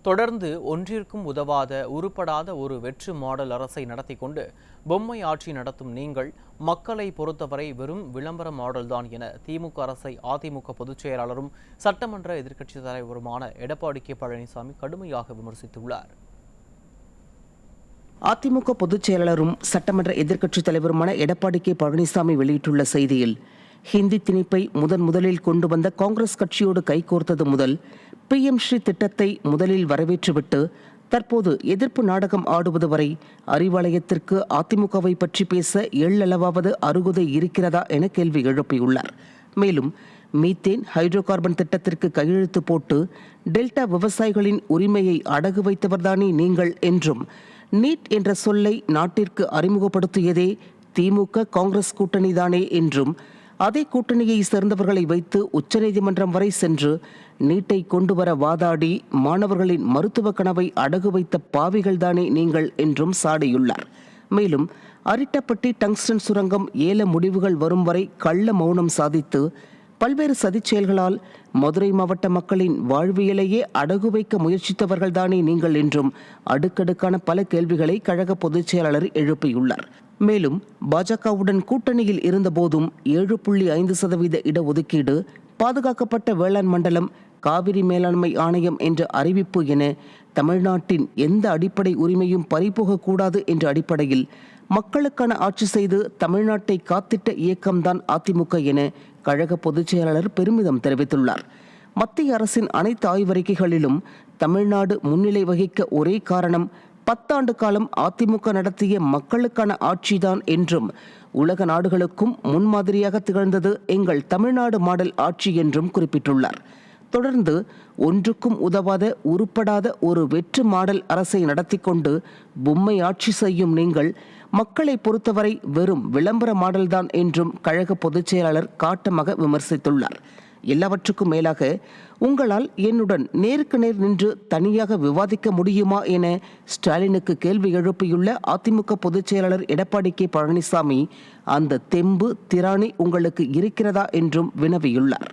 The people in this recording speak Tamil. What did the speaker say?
தொடர்ந்து ஒன்றிற்கும் உதவாத உருப்படாத ஒரு வெற்று மாடல் அரசை நடத்தி கொண்டு பொம்மை ஆட்சி நடத்தும் நீங்கள் மக்களை பொறுத்தவரை வெறும் விளம்பர மாடல்தான் என திமுக அரசை அதிமுக பொதுச் செயலாளரும் சட்டமன்ற எதிர்க்கட்சித் தலைவருமான எடப்பாடி கே பழனிசாமி கடுமையாக விமர்சித்துள்ளார். அதிமுக பொதுச் செயலாளரும் சட்டமன்ற எதிர்க்கட்சித் தலைவருமான எடப்பாடி கே பழனிசாமி வெளியிட்டுள்ள செய்தியில், ஹிந்தி திணிப்பை முதலில் கொண்டு வந்த காங்கிரஸ் கட்சியோடு கைகோர்த்தது முதல் PM ஸ்ரீ திட்டத்தை முதலில் வரவேற்றுவிட்டு தற்போது எதிர்ப்பு நாடகம் ஆடுவது வரை அறிவாலயத்திற்கு அதிமுகவை பற்றி பேச எள்ளளவாவது அருகுதை இருக்கிறதா என கேள்வி எழுப்பியுள்ளார். மேலும் மீத்தேன் ஹைட்ரோ கார்பன் திட்டத்திற்கு கையெழுத்து போட்டு டெல்டா விவசாயிகளின் உரிமையை அடகு வைத்தவர்தானே நீங்கள் என்றும், நீட் என்ற சொல்லை நாட்டிற்கு அறிமுகப்படுத்தியதே திமுக காங்கிரஸ் கூட்டணிதானே என்றும், அதே கூட்டணியை சேர்ந்தவர்களை வைத்து உச்சநீதிமன்றம் வரை சென்று நீட்டை கொண்டு வர வாதாடி மாணவர்களின் மருத்துவ கனவை அடகு வைத்த பாவிகள்தானே நீங்கள் என்றும் சாடியுள்ளார். மேலும் அரிட்டப்பட்டி டங்ஸ்டன் சுரங்கம் ஏல முடிவுகள் வரும் வரை கள்ள மௌனம் சாதித்து பல்வேறு சதிச் செயல்களால் மதுரை மாவட்ட மக்களின் வாழ்வியலையே அடகு வைக்க முயற்சித்தவர்கள்தானே நீங்கள் என்றும் அடுக்கடுக்கான பல கேள்விகளை கழக பொதுச் செயலாளர் எழுப்பியுள்ளார். மேலும் பாஜகவுடன் கூட்டணியில் இருந்தபோதும் 7.5% இடஒதுக்கீடு, பாதுகாக்கப்பட்ட வேளாண் மண்டலம், காவிரி மேலாண்மை ஆணையம் என்ற அறிவிப்பு என தமிழ்நாட்டின் எந்த அடிப்படை உரிமையும் பறிபோகக்கூடாது என்ற அடிப்படையில் மக்களுக்கான ஆட்சி செய்து தமிழ்நாட்டை காத்திட்ட இயக்கம்தான் அதிமுக என கழக பொதுச் செயலாளர் பெருமிதம் தெரிவித்துள்ளார். மத்திய அரசின் அனைத்து ஆய்வறிக்கைகளிலும் தமிழ்நாடு முன்னிலை வகிக்க ஒரே காரணம் 10 ஆண்டு காலம் அதிமுக நடத்திய மக்களுக்கான ஆட்சிதான் என்றும், உலக நாடுகளுக்கும் முன்மாதிரியாக திகழ்ந்தது எங்கள் தமிழ்நாடு மாடல் ஆட்சி என்றும் குறிப்பிட்டுள்ளார். தொடர்ந்து ஒன்றுக்கும் உதவாத உருப்படாத ஒரு வெற்று மாடல் அரசை நடத்தி கொண்டு பொம்மை ஆட்சி செய்யும் நீங்கள் மக்களை பொறுத்தவரை வெறும் விளம்பர மாடல்தான் என்றும் கழக பொதுச் செயலாளர் காட்டமாக விமர்சித்துள்ளார். எல்லாவற்றுக்கும் மேலாக உங்களால் என்னுடன் நேருக்கு நேர் நின்று தனியாக விவாதிக்க முடியுமா என ஸ்டாலினுக்கு கேள்வி எழுப்பியுள்ள அதிமுக பொதுச் செயலாளர் எடப்பாடி கே பழனிசாமி, அந்த தெம்பு திராணி உங்களுக்கு இருக்கிறதா என்றும் வினவியுள்ளார்.